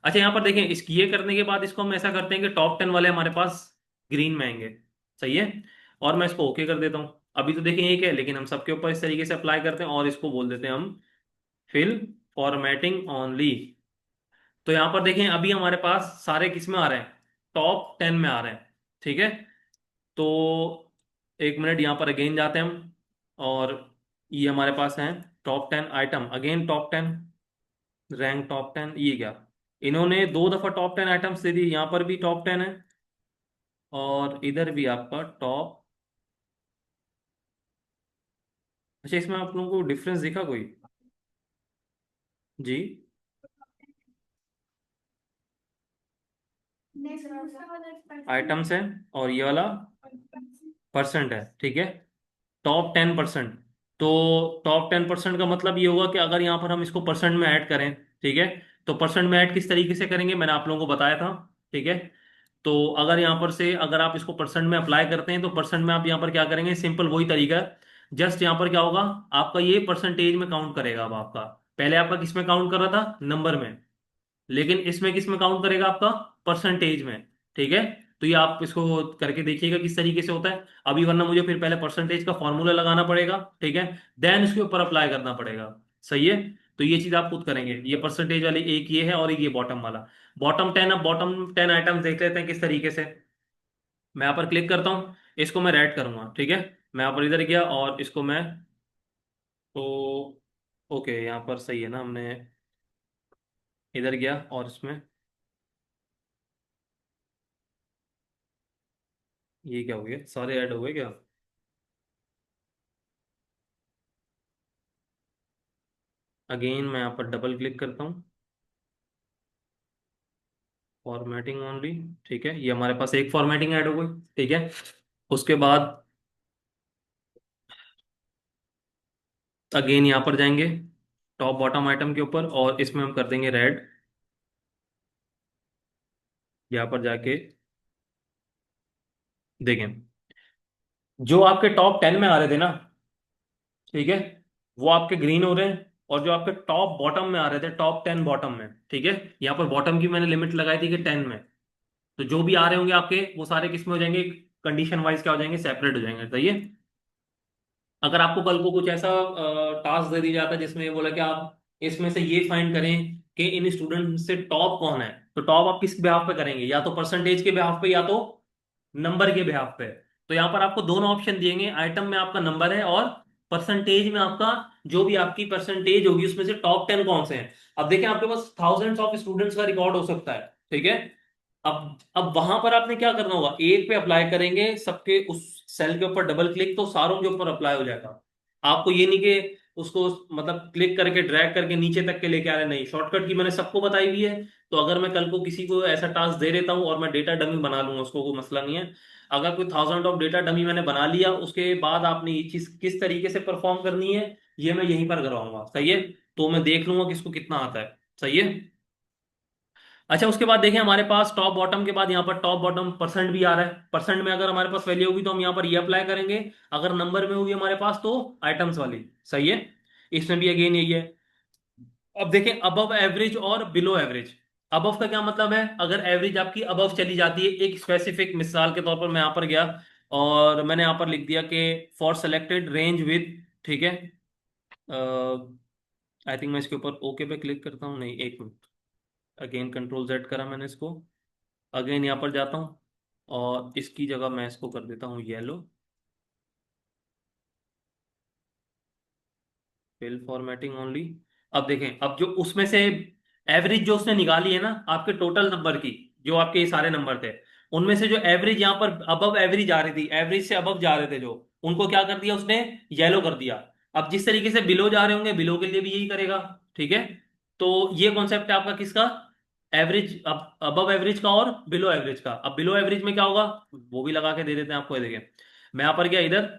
अच्छा यहाँ पर देखें, इस ये करने के बाद इसको हम ऐसा करते हैं कि टॉप 10 वाले हमारे पास ग्रीन में आएंगे, सही है। और मैं इसको ओके कर देता हूँ। अभी तो देखिए एक है, लेकिन हम सबके ऊपर इस तरीके से अप्लाई करते हैं, और इसको बोल देते हैं हम फिल फॉर्मेटिंग ओनली। तो यहां पर देखें, अभी हमारे पास सारे किस में आ रहे हैं? टॉप 10 में आ रहे हैं, ठीक है। तो एक मिनट, यहाँ पर अगेन जाते हैं हम, और ये हमारे पास हैं top 10 item, again top 10, rank top 10, ये क्या, इन्होंने 2 दफा टॉप 10 आइटम्स दे दी। यहाँ पर भी टॉप 10 है, और इधर भी आपका टॉप। अच्छा, इसमें आप लोगों को डिफरेंस दिखा कोई? जी? आइटम्स है, और ये वाला परसेंट है, ठीक है। टॉप 10%। तो टॉप 10% का मतलब ये होगा कि अगर यहाँ पर हम इसको परसेंट में ऐड करें, ठीक है, तो परसेंट में ऐड किस तरीके से करेंगे मैंने आप लोगों को बताया था, ठीक है। तो अगर यहाँ पर से अगर आप इसको परसेंट में अप्लाई करते हैं, तो परसेंट में आप यहाँ पर क्या करेंगे? सिंपल वही तरीका है। जस्ट यहाँ पर क्या होगा, आपका ये परसेंटेज में काउंट करेगा। अब आपका पहले आपका किस में काउंट कर रहा था? नंबर में। लेकिन इसमें किस में काउंट करेगा? आपका परसेंटेज में, ठीक है। तो ये आप इसको करके देखिएगा किस तरीके से होता है अभी, वरना मुझे फिर पहले परसेंटेज का फॉर्मूला लगाना पड़ेगा, ठीक है, देन इसके ऊपर अप्लाई करना पड़ेगा, सही है। तो ये चीज आप खुद करेंगे। ये परसेंटेज वाली एक ये है, और एक ये बॉटम वाला। बॉटम 10, अब बॉटम 10 आइटम्स देख लेते हैं किस तरीके से। मैं यहाँ पर क्लिक करता हूँ, इसको मैं रेड करूंगा, ठीक है। मैं यहाँ पर इधर गया, और इसको मैं, तो ओके, यहाँ पर सही है ना, हमने इधर गया और इसमें ये क्या हो गया, सारे ऐड हो गए क्या? अगेन मैं यहाँ पर डबल क्लिक करता हूँ, फॉर्मेटिंग ओनली, ठीक है। ये हमारे पास एक फॉर्मेटिंग ऐड हो गई, ठीक है। उसके बाद अगेन यहाँ पर जाएंगे टॉप बॉटम आइटम के ऊपर, और इसमें हम कर देंगे रेड। यहाँ पर जाके देखें, जो आपके टॉप 10 में आ रहे थे ना, ठीक है, वो आपके ग्रीन हो रहे हैं। और जो आपके टॉप बॉटम में आ रहे थे, टॉप 10 बॉटम में, ठीक है, यहाँ पर बॉटम की मैंने लिमिट लगाई थी कि 10 में। तो जो भी आ रहे होंगे आपके, वो सारे किस में हो जाएंगे? कंडीशन वाइज क्या हो जाएंगे? सेपरेट हो जाएंगे, सही है। अगर आपको कल को कुछ ऐसा टास्क दे दिया जाता है जिसमें ये बोला कि आप इसमें से ये फाइंड करें कि इन स्टूडेंट से टॉप कौन है, तो टॉप आप किस बिहाफ पे करेंगे? या तो परसेंटेज के बिहाफ पे, या तो नंबर के बिहाफ पे। तो यहाँ पर आपको दोनों ऑप्शन दिएंगे, आइटम में आपका नंबर है, और परसेंटेज में आपका जो भी आपकी परसेंटेज होगी उसमें से टॉप 10 कौन से हैं। अब देखें, आपके पास थाउजेंड्स ऑफ स्टूडेंट्स का रिकॉर्ड हो सकता है, ठीक है। अब वहां पर आपने क्या करना होगा? एक पे अप्लाई करेंगे सबके, उस सेल के ऊपर डबल क्लिक, तो सारों के ऊपर अप्लाई हो जाएगा। आपको ये नहीं कि उसको मतलब क्लिक करके ड्रैग करके नीचे तक के लेके आ रहे हैं, नहीं, शॉर्टकट की मैंने सबको बताई हुई है। तो अगर मैं कल को किसी को ऐसा टास्क दे देता हूँ और मैं डेटा डमी बना लूंगा, उसको कोई मसला नहीं है। अगर कोई 1000 ऑफ डेटा डमी मैंने बना लिया, उसके बाद आपने ये चीज किस तरीके से परफॉर्म करनी है ये मैं यहीं पर करवाऊंगा, सही है। तो मैं देख लूंगा किसको कितना आता है, सही है। अच्छा, उसके बाद देखें हमारे पास टॉप बॉटम के बाद यहाँ पर टॉप बॉटम परसेंट भी आ रहा है। परसेंट में अगर हमारे पास वैल्यू होगी तो हम यहाँ पर ये अप्लाई करेंगे, अगर नंबर में होगी हमारे पास तो आइटम्स वाली, सही है। इसमें भी अगेन यही है। अब देखें अबव एवरेज और बिलो एवरेज। अबव का क्या मतलब है, अगर एवरेज आपकी अबव चली जाती है, एक स्पेसिफिक मिसाल के तौर पर मैं यहाँ पर गया और मैंने यहाँ पर लिख दिया कि फॉर सेलेक्टेड रेंज विद, ठीक है, आई थिंक मैं इसके ऊपर ओके पे क्लिक करता हूँ, नहीं एक मिनट, अगेन कंट्रोल जेड करा मैंने इसको, अगेन यहाँ पर जाता हूँ और इसकी जगह मैं इसको कर देता हूँ येलो, फिल फॉर्मेटिंग ओनली। अब देखें, अब जो उसमें से एवरेज जो उसने निकाली है ना आपके टोटल नंबर की, जो आपके ये सारे नंबर थे, उनमें से जो एवरेज यहाँ पर अबव एवरेज आ रही थी, एवरेज से अबव जा रहे थे जो, उनको क्या कर दिया उसने, येलो कर दिया। अब जिस तरीके से बिलो जा रहे होंगे, बिलो के लिए भी यही करेगा, ठीक है। तो ये कॉन्सेप्ट है आपका किसका, एवरेज, अब अबव एवरेज का और बिलो एवरेज का। अब बिलो एवरेज में क्या होगा, वो भी लगा के दे देते हैं आपको, ये देखें। मैं यहाँ पर गया इधर,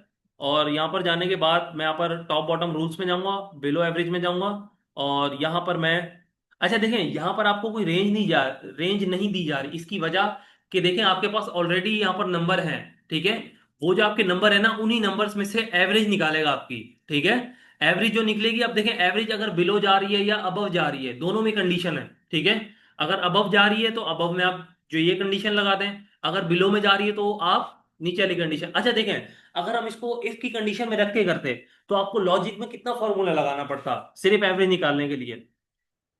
और यहाँ पर जाने के बाद मैं यहाँ पर टॉप बॉटम रूल्स में जाऊंगा, बिलो एवरेज में जाऊंगा, और यहाँ पर मैं, अच्छा देखें यहाँ पर आपको कोई रेंज नहीं दी जा रही, इसकी वजह कि देखें आपके पास ऑलरेडी यहाँ पर नंबर है, ठीक है। वो जो आपके नंबर है ना, उन्हीं नंबर्स में से एवरेज निकालेगा आपकी, ठीक है। एवरेज जो निकलेगी, अब देखें एवरेज अगर बिलो जा रही है या अबव जा रही है, दोनों में कंडीशन है, ठीक है। अगर अबव जा रही है तो अबव में आप जो ये कंडीशन लगा दें, अगर बिलो में जा रही है तो आप नीचे वाली कंडीशन। अच्छा देखें, अगर हम इसको इफ की कंडीशन में रख के करते तो आपको लॉजिक में कितना फॉर्मूला लगाना पड़ता सिर्फ एवरेज निकालने के लिए।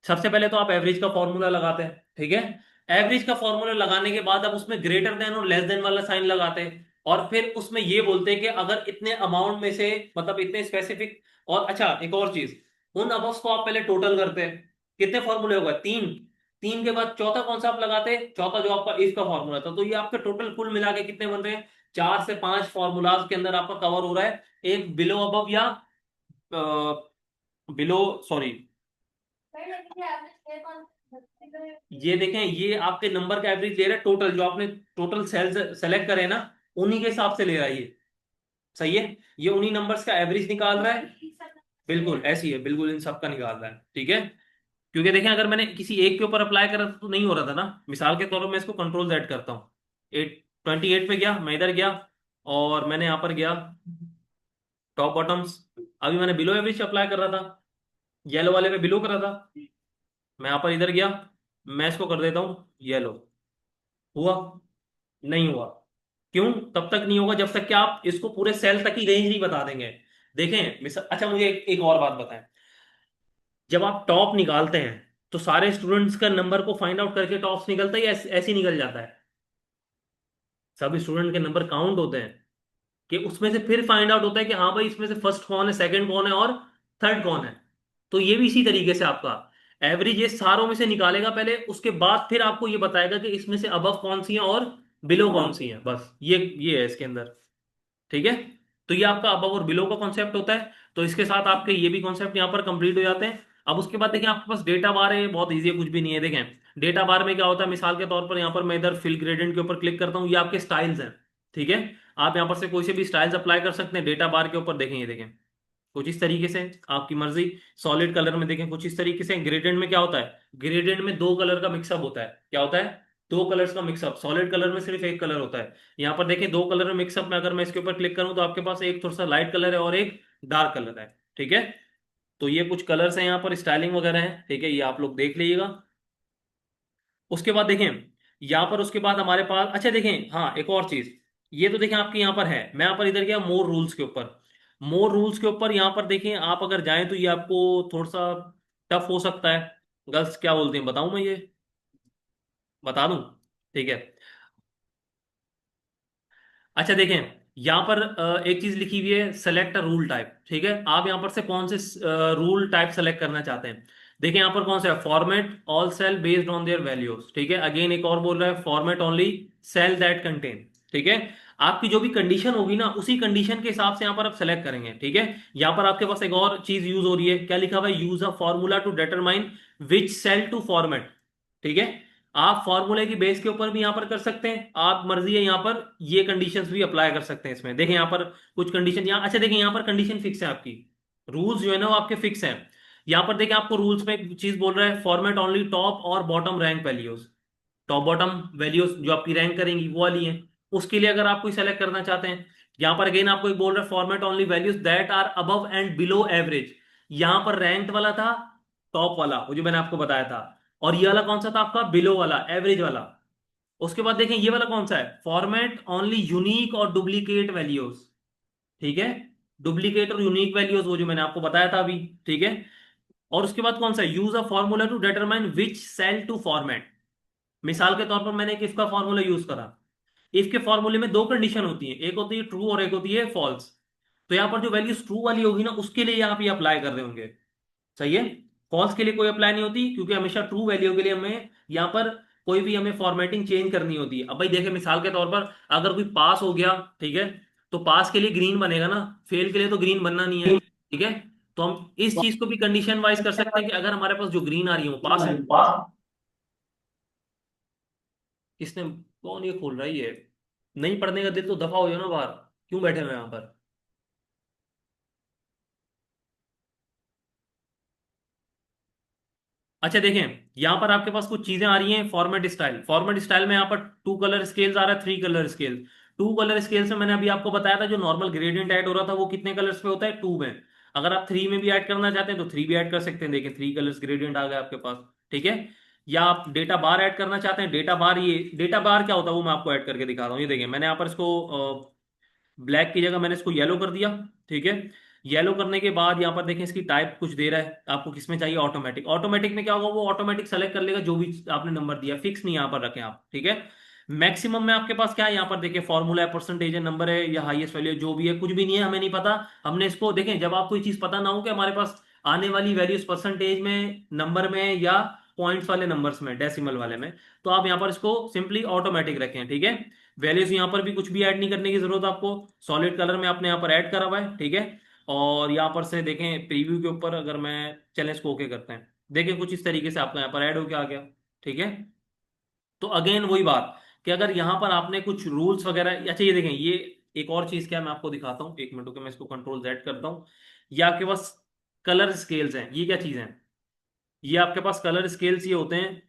सबसे पहले तो आप एवरेज का फॉर्मूला लगाते हैं, ठीक है। एवरेज का फॉर्मूला लगाने के बाद आप उसमें ग्रेटर देन और लेस देन वाला साइन लगाते हैं, और फिर उसमें ये बोलते हैं कि अगर इतने अमाउंट में से, मतलब इतने स्पेसिफिक। और अच्छा एक और चीज, उन अबव्स को आप पहले टोटल करते हैं, कितने फॉर्मूले होगा, तीन। तीन के बाद चौथा कौन सा आप लगाते हैं, चौथा जो आपका इफ का फॉर्मूला था। तो ये आपके टोटल कुल मिला के कितने बन रहे हैं, 4 से 5 फॉर्मूलाज के अंदर आपका कवर हो रहा है, एक बिलो अबव या बिलो, सॉरी, भाई लेकिन ये एवरेज ये कौन ये देखें ये आपके नंबर का एवरेज ले रहा है, टोटल जो आपने टोटल सेल्स सेलेक्ट करे ना, उन्हीं के हिसाब से ले रहा है ये, सही है। ये उन्हीं नंबर्स का एवरेज निकाल रहा है, बिल्कुल ऐसी है, बिल्कुल इन सब का निकाल रहा है, ठीक है। क्योंकि देखें अगर मैंने किसी एक के ऊपर अप्लाई करा तो नहीं हो रहा था ना, मिसाल के तौर पर मैं इसको कंट्रोल जेड करता हूँ, 28 पे गया, मैं इधर गया और मैंने यहाँ पर गया टॉप बॉटम्स, अभी मैंने बिलो एवरेज अप्लाई कर रहा था, येलो वाले पे बिलो कर रहा था, मैं यहाँ पर इधर गया, मैं इसको कर देता हूँ येलो, हुआ, नहीं हुआ। क्यों, तब तक नहीं होगा जब तक कि आप इसको पूरे सेल तक की रेंज नहीं बता देंगे। देखें अच्छा मुझे एक और बात बताएं, जब आप टॉप निकालते हैं तो सारे स्टूडेंट्स का नंबर को फाइंड आउट करके टॉप्स निकलता है या ऐसे ही निकल जाता है, सब स्टूडेंट के नंबर काउंट होते हैं, कि उसमें से फिर फाइंड आउट होता है कि हाँ भाई इसमें से फर्स्ट कौन है, सेकंड कौन है और थर्ड कौन है। तो ये भी इसी तरीके से आपका एवरेज ये सारों में से निकालेगा पहले, उसके बाद फिर आपको ये बताएगा कि इसमें से अबव कौन सी है और बिलो कौन सी है, बस ये है इसके अंदर, ठीक है। तो ये आपका अबव और बिलो का कॉन्सेप्ट होता है। तो इसके साथ आपके ये भी कॉन्सेप्ट यहाँ पर कंप्लीट हो जाते हैं। अब उसके बाद देखें आपके पास डेटा बार है, बहुत ईजी है, कुछ भी नहीं है। देखें डेटा बार में क्या होता है, मिसाल के तौर पर यहाँ पर मैं इधर फिल ग्रेडियंट के ऊपर क्लिक करता हूँ, ये आपके स्टाइल्स हैं, ठीक है। आप यहाँ पर से कोई से भी स्टाइल्स अप्लाई कर सकते हैं डेटा बार के ऊपर। देखें ये देखें कुछ इस तरीके से, आपकी मर्जी। सॉलिड कलर में देखें कुछ इस तरीके से। ग्रेडियंट में क्या होता है, ग्रेडियंट में दो कलर का मिक्सअप होता है, क्या होता है, दो कलर्स का मिक्सअप। सॉलिड कलर में सिर्फ एक कलर होता है। यहाँ पर देखें दो कलर में मिक्सअप में अगर मैं इसके ऊपर क्लिक करूं तो आपके पास एक थोड़ा सा लाइट कलर है और एक डार्क कलर है, ठीक है। तो ये कुछ कलर्स हैं यहाँ पर, स्टाइलिंग वगैरह है, ठीक है, ये आप लोग देख लीजिएगा। उसके बाद देखें यहाँ पर, उसके बाद हमारे पास, अच्छा देखें हाँ एक और चीज, ये तो देखें आपके यहाँ पर है, मैं यहाँ पर इधर गया मोर रूल्स के ऊपर। मोर रूल्स के ऊपर यहाँ पर देखें आप अगर जाएं तो ये आपको थोड़ा सा टफ हो सकता है। गर्ल्स क्या बोलते हैं, बताऊं मैं ये, बता दूं, ठीक है। अच्छा देखें यहाँ पर एक चीज लिखी हुई है, सेलेक्ट अ रूल टाइप, ठीक है। आप यहाँ पर से कौन से रूल टाइप सेलेक्ट करना चाहते हैं। देखिए यहाँ पर कौन सा है, format all cell based on their values, ठीक है। अगेन एक और बोल रहा है format only cell that contain, ठीक है। आपकी जो भी कंडीशन होगी ना उसी कंडीशन के हिसाब से यहाँ पर आप सेलेक्ट करेंगे, ठीक है। यहाँ पर आपके पास एक और चीज यूज हो रही है, क्या लिखा हुआ है, use a formula to determine which cell to format, ठीक है। आप फॉर्मूले की बेस के ऊपर भी यहाँ पर कर सकते हैं, आप मर्जी है यहाँ पर ये कंडीशंस भी अप्लाई कर सकते हैं इसमें। देखें यहाँ पर कुछ कंडीशन, यहाँ अच्छा देखें यहाँ पर कंडीशन फिक्स है आपकी, रूल्स जो है ना वो आपके फिक्स हैं। यहाँ पर देखें आपको रूल्स में एक चीज बोल रहा है, फॉर्मेट ओनली टॉप और bottom rank values, top bottom values जो आपकी रैंक करेंगी वो वाली हैं। उसके लिए अगर आप कोई सेलेक्ट करना चाहते हैं, यहां पर अगेन आपको एक बोल रहा है format only values that are above and below average. यहां पर रैंक्ड वाला था टॉप वाला, वो जो मैंने आपको बताया था, और ये वाला कौन सा था आपका, बिलो वाला, एवरेज वाला। उसके बाद देखें ये वाला कौन सा है, फॉर्मेट ओनली यूनिक और डुप्लीकेट वैल्यूज, ठीक है। डुप्लीकेट और यूनिक वैल्यूज वो जो मैंने आपको बताया था अभी, ठीक है। और उसके बाद कौन सा, use a formula to determine which cell to format. मिसाल के तौर पर मैंने एक इफ का फॉर्मूला यूज करा, इफ के फॉर्मूले में दो कंडीशन होती है, एक होती है ट्रू और एक होती है फॉल्स। तो यहाँ पर जो वैल्यू ट्रू वाली होगी ना उसके लिए यहाँ पे अप्लाई कर रहे होंगे, सही है। फॉल्स के लिए कोई अप्लाई नहीं होती, क्योंकि हमेशा ट्रू वैल्यू के लिए हमें यहाँ पर कोई भी हमें फॉर्मेटिंग चेंज करनी होती है। अब भाई देखें मिसाल के तौर पर अगर कोई पास हो गया, ठीक है, तो पास के लिए ग्रीन बनेगा ना, फेल के लिए तो ग्रीन बनना नहीं है, ठीक है। तो हम इस चीज को भी कंडीशन वाइज कर सकते हैं कि अगर हमारे पास जो ग्रीन आ रही है वो पास है। किसने, कौन ये खोल रहा है ये, नहीं पढ़ने का दिल तो दफा हो जाओ ना बाहर, क्यों बैठे हुए हैं यहाँ पर। अच्छा देखें यहाँ पर आपके पास कुछ चीजें आ रही हैं, फॉर्मेट स्टाइल, फॉर्मेट स्टाइल में यहाँ पर टू कलर स्केल्स आ रहा है, three colour scale. Two colour scales में मैंने अभी आपको बताया था जो नॉर्मल ग्रेडियंट ऐड हो रहा था वो कितने कलर्स पे होता है, टू में। अगर आप थ्री में भी ऐड करना चाहते हैं तो थ्री भी ऐड कर सकते हैं, देखिए थ्री कलर्स ग्रेडियंट आ गया आपके पास, ठीक है। या आप डेटा बार ऐड करना चाहते हैं, डेटा बार, ये डेटा बार क्या होता है वो मैं आपको ऐड करके दिखा रहा हूँ। ये देखिए मैंने यहाँ पर इसको ब्लैक की जगह मैंने इसको येलो कर दिया, ठीक है। येलो करने के बाद यहाँ पर देखें इसकी टाइप कुछ दे रहा है आपको, किसमें चाहिए, ऑटोमेटिक। ऑटोमेटिक में क्या होगा, वो ऑटोमेटिक सेलेक्ट कर लेगा जो भी आपने नंबर दिया, फिक्स नहीं यहाँ पर रखें आप, ठीक है। मैक्सिमम में आपके पास क्या है, यहाँ पर देखिए फॉर्मूला है, परसेंटेज है, नंबर है, या हाईएस्ट वैल्यू जो भी है, कुछ भी नहीं है, हमें नहीं पता। हमने इसको देखें, जब आपको ये चीज पता ना हो कि हमारे पास आने वाली वैल्यूज परसेंटेज में, नंबर में, या पॉइंट्स वाले नंबर्स में, डेसिमल वाले में, तो आप यहाँ पर इसको सिंपली ऑटोमेटिक रखें, ठीक है। वैल्यूज यहाँ पर भी कुछ भी ऐड नहीं करने की जरूरत आपको, सॉलिड कलर में आपने यहाँ पर ऐड करा हुआ है, ठीक है। और यहाँ पर से देखें प्रीव्यू के ऊपर अगर मैं, चलें इसको ओके करते हैं, देखें कुछ इस तरीके से आपका यहाँ पर ऐड होके आ गया, ठीक है। तो अगेन वही बात कि अगर यहाँ पर आपने कुछ रूल्स वगैरह, अच्छा ये देखें ये एक और चीज क्या है, मैं आपको दिखाता हूँ, एक मिनट को मैं इसको कंट्रोल जेड करता हूँ। ये आपके पास कलर स्केल्स हैं, ये क्या चीज है, ये आपके पास कलर स्केल्स ये होते हैं